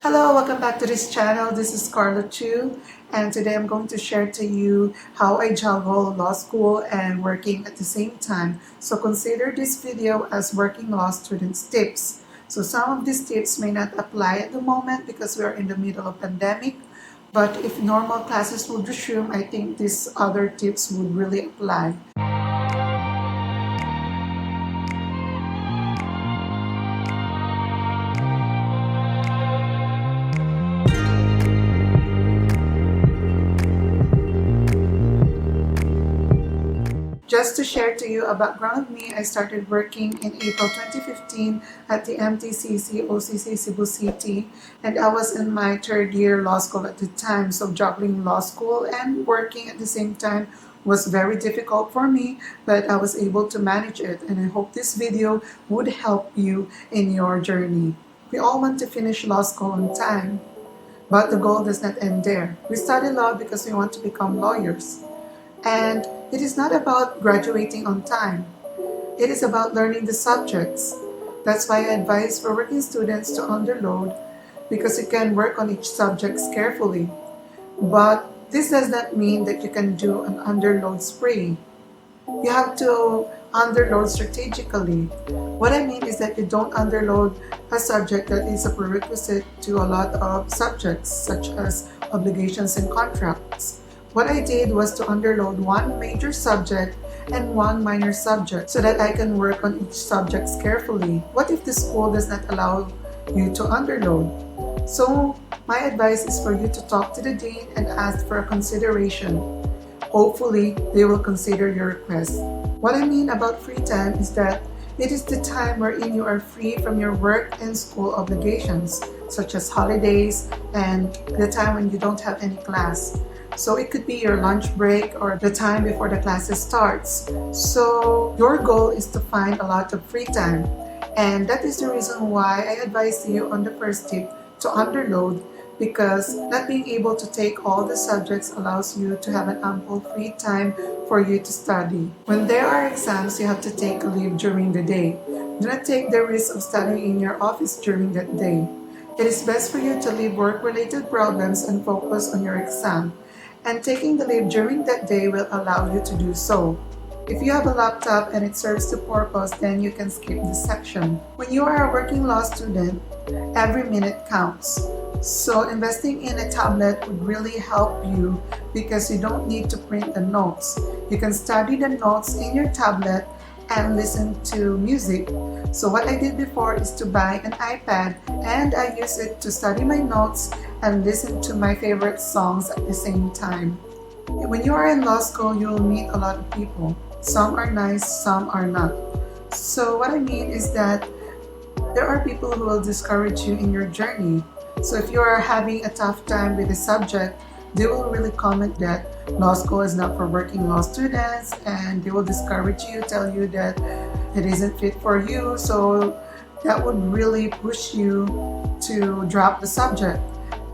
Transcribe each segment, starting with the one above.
Hello, welcome back to this channel. This is Carla Chu, and today I'm going to share to you how I juggle law school and working at the same time. So consider this video as working law students tips. So some of these tips may not apply at the moment because we are in the middle of pandemic, but if normal classes would resume, I think these other tips would really apply. Just to share to you a background of me, I started working in April 2015 at the MTCC OCC Cebu City, and I was in my third year law school at the time. So juggling law school and working at the same time was very difficult for me, but I was able to manage it, and I hope this video would help you in your journey. We all want to finish law school on time, but the goal does not end there. We study law because we want to become lawyers. And it is not about graduating on time. It is about learning the subjects. That's why I advise for working students to underload, because you can work on each subject carefully. But this does not mean that you can do an underload spree. You have to underload strategically. What I mean is that you don't underload a subject that is a prerequisite to a lot of subjects, such as obligations and contracts. What I did was to underload one major subject and one minor subject so that I can work on each subject carefully. What if the school does not allow you to underload? So my advice is for you to talk to the dean and ask for a consideration. Hopefully, they will consider your request. What I mean about free time is that it is the time wherein you are free from your work and school obligations, such as holidays and the time when you don't have any class. So it could be your lunch break or the time before the classes starts. So your goal is to find a lot of free time. And that is the reason why I advise you on the first tip to underload, because not being able to take all the subjects allows you to have an ample free time for you to study. When there are exams, you have to take a leave during the day. Do not take the risk of studying in your office during that day. It is best for you to leave work-related problems and focus on your exam. And taking the leave during that day will allow you to do so. If you have a laptop and it serves the purpose, then you can skip this section. When you are a working law student, every minute counts. So investing in a tablet would really help you because you don't need to print the notes. You can study the notes in your tablet and listen to music. So what I did before is to buy an iPad and I use it to study my notes and listen to my favorite songs at the same time. When you are in law school, you will meet a lot of people. Some are nice, some are not. So what I mean is that there are people who will discourage you in your journey. So if you are having a tough time with a subject, they will really comment that law school is not for working law students, and they will discourage you, tell you that it isn't fit for you. So that would really push you to drop the subject.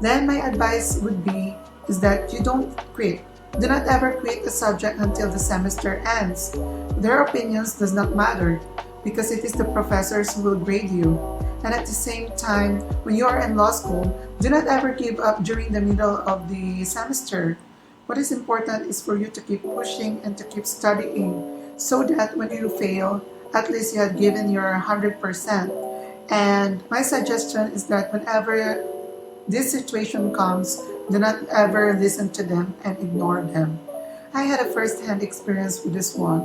Then my advice would be is that you don't quit. Do not ever quit a subject until the semester ends. Their opinions does not matter because it is the professors who will grade you. And at the same time, when you are in law school, do not ever give up during the middle of the semester. What is important is for you to keep pushing and to keep studying so that when you fail, at least you have given your 100%. And my suggestion is that whenever this situation comes, do not ever listen to them and ignore them. I had a first-hand experience with this one.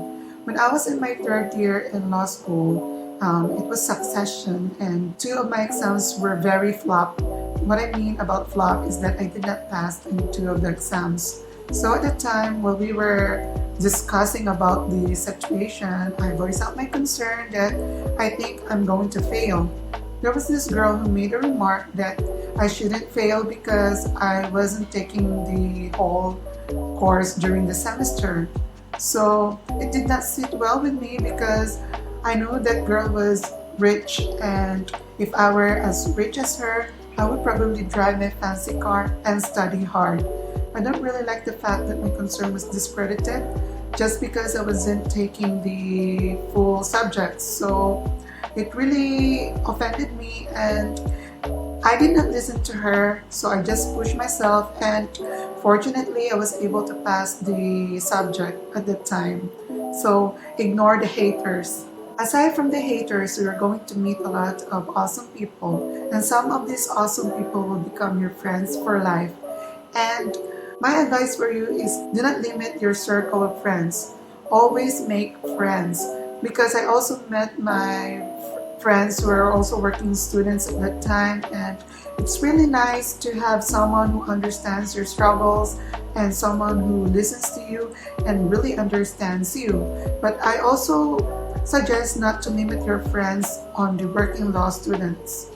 When I was in my third year in law school, it was succession and two of my exams were very flop. What I mean about flop is that I did not pass in two of the exams. So at the time while we were discussing about the situation, I voiced out my concern that I think I'm going to fail. There was this girl who made a remark that I shouldn't fail because I wasn't taking the whole course during the semester. So it did not sit well with me because I know that girl was rich, and if I were as rich as her, I would probably drive my fancy car and study hard. I don't really like the fact that my concern was discredited just because I wasn't taking the full subjects. So it really offended me, and I did not listen to her, so I just pushed myself, and fortunately I was able to pass the subject at that time. So ignore the haters. Aside from the haters, you're going to meet a lot of awesome people, and some of these awesome people will become your friends for life. And my advice for you is do not limit your circle of friends. Always make friends, because I also met my friends who are also working students at that time, and it's really nice to have someone who understands your struggles and someone who listens to you and really understands you. But I also suggest not to limit your friends on the working law students,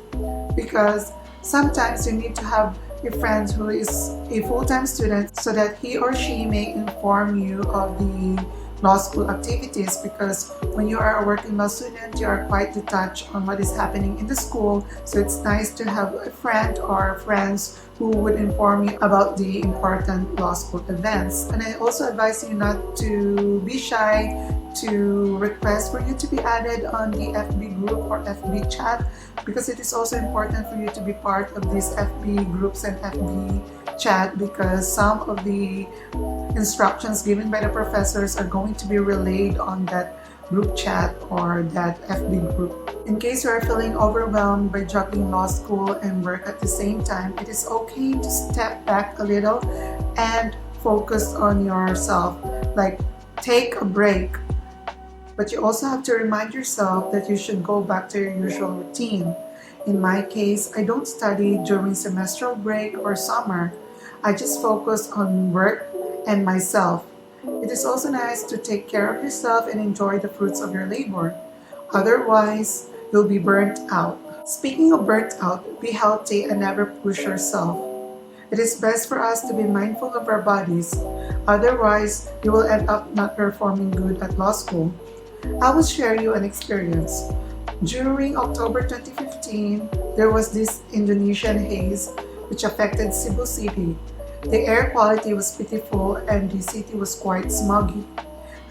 because sometimes you need to have a friend who is a full-time student so that he or she may inform you of the law school activities, because when you are a working law student, you are quite detached on what is happening in the school. So it's nice to have a friend or friends who would inform you about the important law school events. And I also advise you not to be shy to request for you to be added on the FB group or FB chat, because it is also important for you to be part of these FB groups and FB chat, because some of the instructions given by the professors are going to be relayed on that group chat or that FB group. In case you are feeling overwhelmed by juggling law school and work at the same time, it is okay to step back a little and focus on yourself. Like, take a break. But you also have to remind yourself that you should go back to your usual routine. In my case, I don't study during semestral break or summer. I just focus on work and myself. It is also nice to take care of yourself and enjoy the fruits of your labor. Otherwise, you'll be burnt out. Speaking of burnt out, be healthy and never push yourself. It is best for us to be mindful of our bodies. Otherwise, you will end up not performing good at law school. I will share you an experience. During October 2015, there was this Indonesian haze which affected Cebu City. The air quality was pitiful and the city was quite smoggy.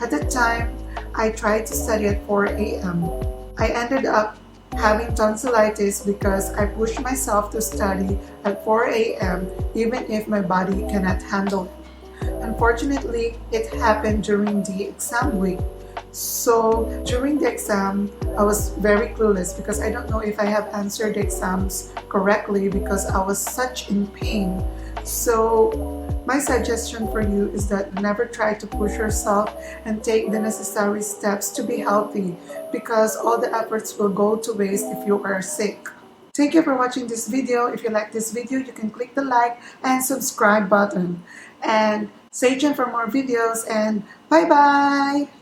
At the time, I tried to study at 4 a.m. I ended up having tonsillitis because I pushed myself to study at 4 a.m. even if my body cannot handle it. Unfortunately, it happened during the exam week. So during the exam, I was very clueless because I don't know if I have answered the exams correctly because I was such in pain. So my suggestion for you is that never try to push yourself and take the necessary steps to be healthy, because all the efforts will go to waste if you are sick. Thank you for watching this video. If you like this video, you can click the like and subscribe button. And stay tuned for more videos, and bye-bye!